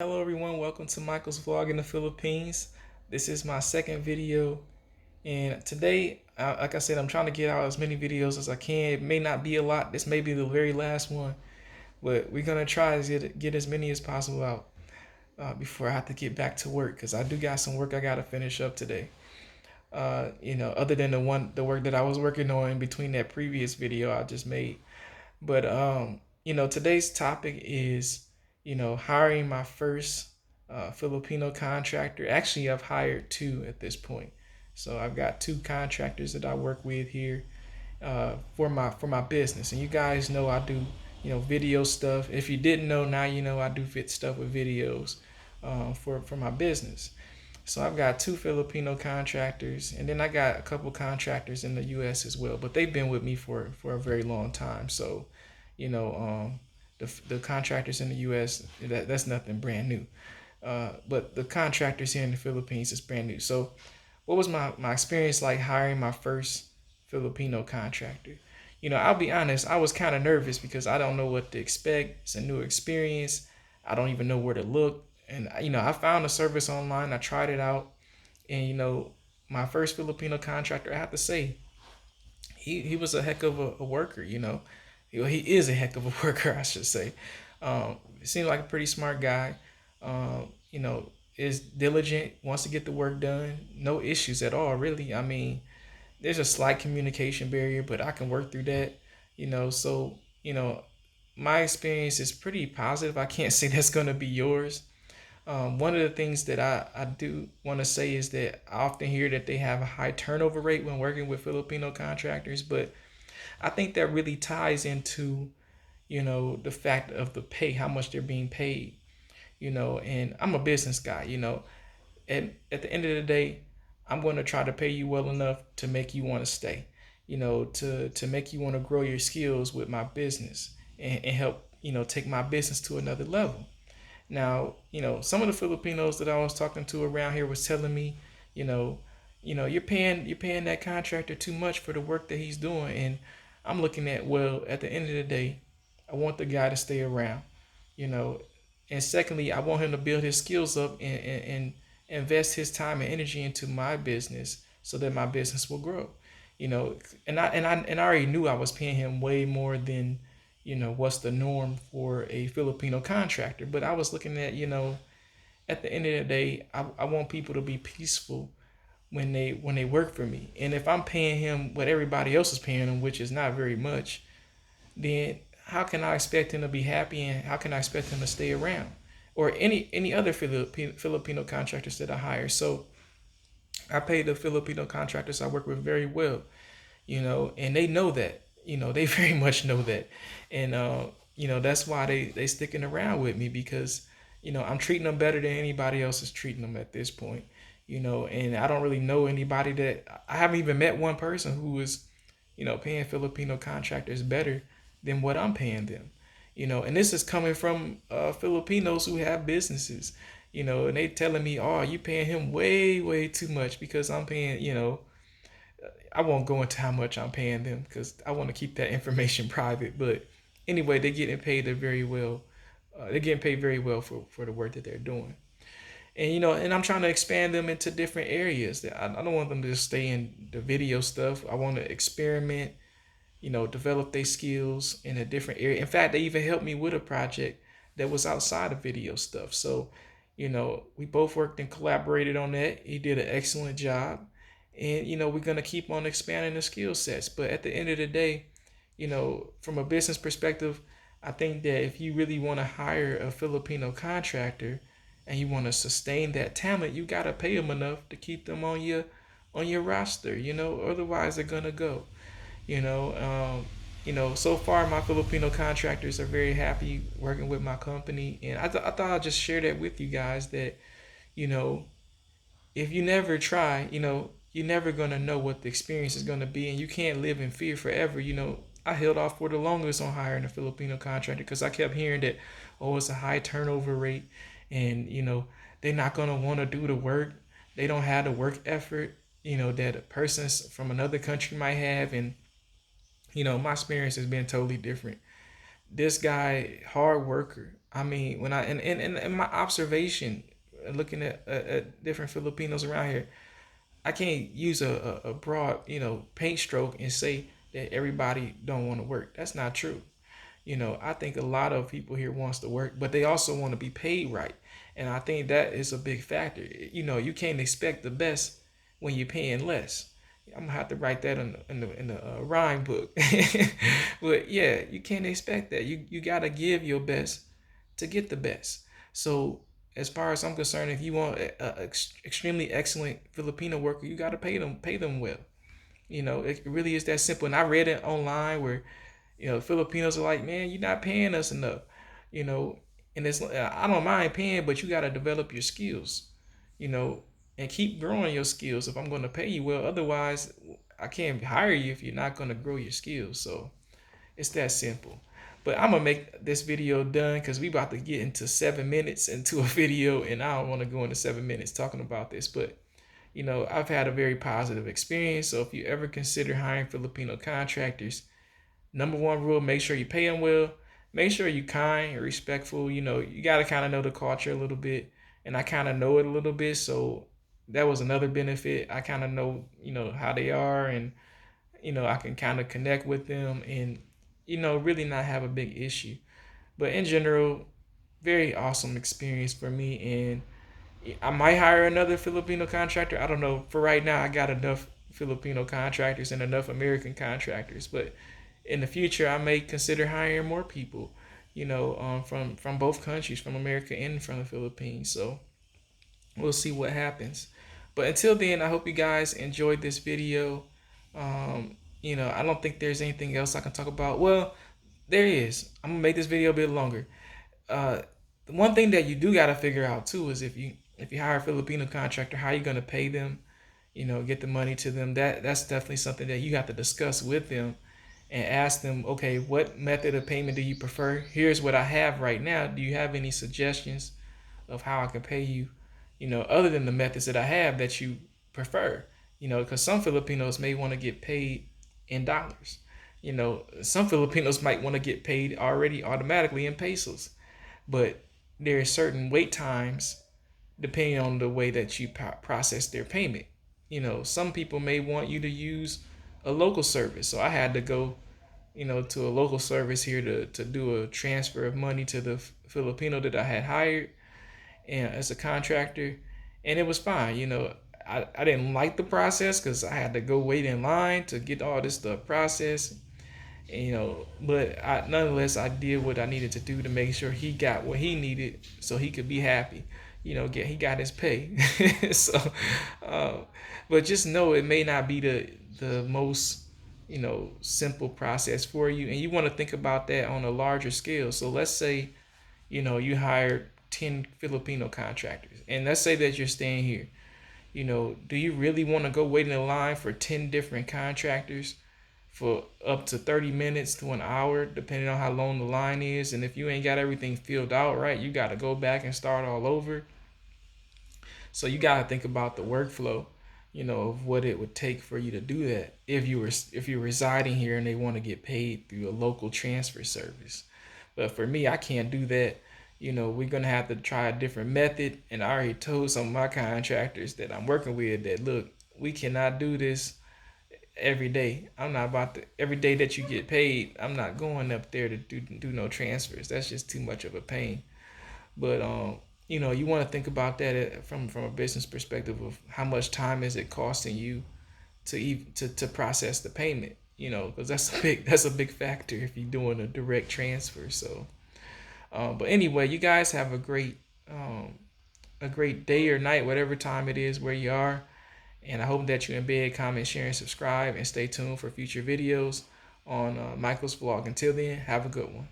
Hello everyone, welcome to Michael's Vlog in the Philippines. This is my second video, and today, like I said, I'm trying to get out as many videos as I can. It may not be a lot, this may be the very last one, but we're gonna try to get as many as possible out before I have to get back to work, because I do got some work I gotta finish up today. Other than the work that I was working on in between that previous video I just made. But today's topic is, hiring my first Filipino contractor. Actually, I've hired two at this point. So I've got two contractors that I work with here for my business. And you guys know I do, video stuff. If you didn't know, now you know I do fit stuff with videos for my business. So I've got two Filipino contractors, and then I got a couple contractors in the U.S. as well. But they've been with me for a very long time. So, you know, the contractors in the U.S. That's nothing brand new. But the contractors here in the Philippines is brand new. So, what was my experience like hiring my first Filipino contractor? I'll be honest, I was kind of nervous because I don't know what to expect. It's a new experience. I don't even know where to look. And I found a service online. I tried it out, and my first Filipino contractor, I have to say, he was a heck of a worker. He is a heck of a worker, I should say. He seemed like a pretty smart guy. Is diligent, wants to get the work done. No issues at all, really. I mean, there's a slight communication barrier, but I can work through that. So my experience is pretty positive. I can't say that's gonna be yours. One of the things that I do want to say is that I often hear that they have a high turnover rate when working with Filipino contractors, but I think that really ties into, the fact of the pay, how much they're being paid, and I'm a business guy, and at the end of the day, I'm going to try to pay you well enough to make you want to stay, to make you want to grow your skills with my business and help, take my business to another level. Now, some of the Filipinos that I was talking to around here was telling me, you know, you're paying that contractor too much for the work that he's doing, and I'm looking at, well, at the end of the day, I want the guy to stay around, you know, and secondly, I want him to build his skills up and invest his time and energy into my business so that my business will grow, and I already knew I was paying him way more than what's the norm for a Filipino contractor. But I was looking at, at the end of the day, I want people to be peaceful when they work for me. And if I'm paying him what everybody else is paying him, which is not very much, then how can I expect him to be happy, and how can I expect him to stay around? Or any other Filipino contractors that I hire. So I pay the Filipino contractors I work with very well, and they know that, they very much know that. And, that's why they sticking around with me, because, I'm treating them better than anybody else is treating them at this point, and I don't really know anybody that I haven't even met one person who is, paying Filipino contractors better than what I'm paying them, and this is coming from Filipinos who have businesses, and they telling me, oh, you paying him way, way too much, because I'm paying, I won't go into how much I'm paying them because I want to keep that information private. But anyway, they're getting paid very well. They're getting paid very well for the work that they're doing. And and I'm trying to expand them into different areas. I don't want them to just stay in the video stuff. I want to experiment, develop their skills in a different area. In fact, they even helped me with a project that was outside of video stuff. So, we both worked and collaborated on that. He did an excellent job. And, we're going to keep on expanding the skill sets. But at the end of the day, from a business perspective, I think that if you really want to hire a Filipino contractor and you want to sustain that talent, you got to pay them enough to keep them on your roster, otherwise they're going to go. So far my Filipino contractors are very happy working with my company, and I thought I'd just share that with you guys, that you know if you never try, you're never gonna know what the experience is gonna be, and you can't live in fear forever. I held off for the longest on hiring a Filipino contractor because I kept hearing that, oh, it's a high turnover rate, and they're not gonna want to do the work. They don't have the work effort, that a person from another country might have, and my experience has been totally different. This guy, hard worker, I mean, when I in my observation, looking at different Filipinos around here, I can't use a broad, paint stroke and say that everybody don't want to work. That's not true. I think a lot of people here wants to work, but they also want to be paid right. And I think that is a big factor. You can't expect the best when you're paying less. I'm gonna have to write that in the rhyme book. But yeah, you can't expect that. You gotta give your best to get the best. So as far as I'm concerned, if you want a extremely excellent Filipino worker, you gotta pay them well. It really is that simple. And I read it online where Filipinos are like, man, you're not paying us enough, you know, and it's I don't mind paying, but you got to develop your skills, you know, and keep growing your skills if I'm going to pay you well. Otherwise, I can't hire you if you're not going to grow your skills. So it's that simple. But I'm gonna make this video done because we about to get into 7 minutes into a video, and I don't want to go into 7 minutes talking about this. But I've had a very positive experience. So if you ever consider hiring Filipino contractors, number one rule, make sure you pay them well. Make sure you kind and respectful. You got to kind of know the culture a little bit. And I kind of know it a little bit. So that was another benefit. I kind of know, how they are. And, I can kind of connect with them and, really not have a big issue. But in general, very awesome experience for me. And I might hire another Filipino contractor. I don't know. For right now, I got enough Filipino contractors and enough American contractors. But in the future, I may consider hiring more people, from both countries, from America and from the Philippines. So we'll see what happens. But until then, I hope you guys enjoyed this video. I don't think there's anything else I can talk about. Well, there is. I'm gonna make this video a bit longer. Uh, the one thing that you do gotta figure out too is if you hire a Filipino contractor, how you gonna pay them? Get the money to them. That's definitely something that you have to discuss with them and ask them, okay, what method of payment do you prefer? Here's what I have right now. Do you have any suggestions of how I can pay you, other than the methods that I have that you prefer? Because some Filipinos may want to get paid in dollars. Some Filipinos might want to get paid already automatically in pesos. But there are certain wait times depending on the way that you process their payment. Some people may want you to use a local service. So I had to go, to a local service here to do a transfer of money to the Filipino that I had hired and as a contractor. And it was fine. I didn't like the process because I had to go wait in line to get all this stuff processed. But nonetheless, I did what I needed to do to make sure he got what he needed so he could be happy. He got his pay. So, but just know it may not be the most simple process for you, and you want to think about that on a larger scale. So let's say you hired 10 Filipino contractors, and let's say that you're staying here. Do you really want to go wait in a line for 10 different contractors for up to 30 minutes to an hour, depending on how long the line is? And if you ain't got everything filled out right, you got to go back and start all over. So you got to think about the workflow, of what it would take for you to do that if you're residing here and they want to get paid through a local transfer service. But for me, I can't do that. We're gonna have to try a different method. And I already told some of my contractors that I'm working with that, look, we cannot do this every day. I'm not about to every day that you get paid. I'm not going up there to do no transfers. That's just too much of a pain. But you want to think about that from a business perspective of how much time is it costing you to process the payment. Because that's a big factor if you're doing a direct transfer. So, but anyway, you guys have a great day or night, whatever time it is where you are. And I hope that you embed, comment, share, and subscribe, and stay tuned for future videos on Michael's vlog. Until then, have a good one.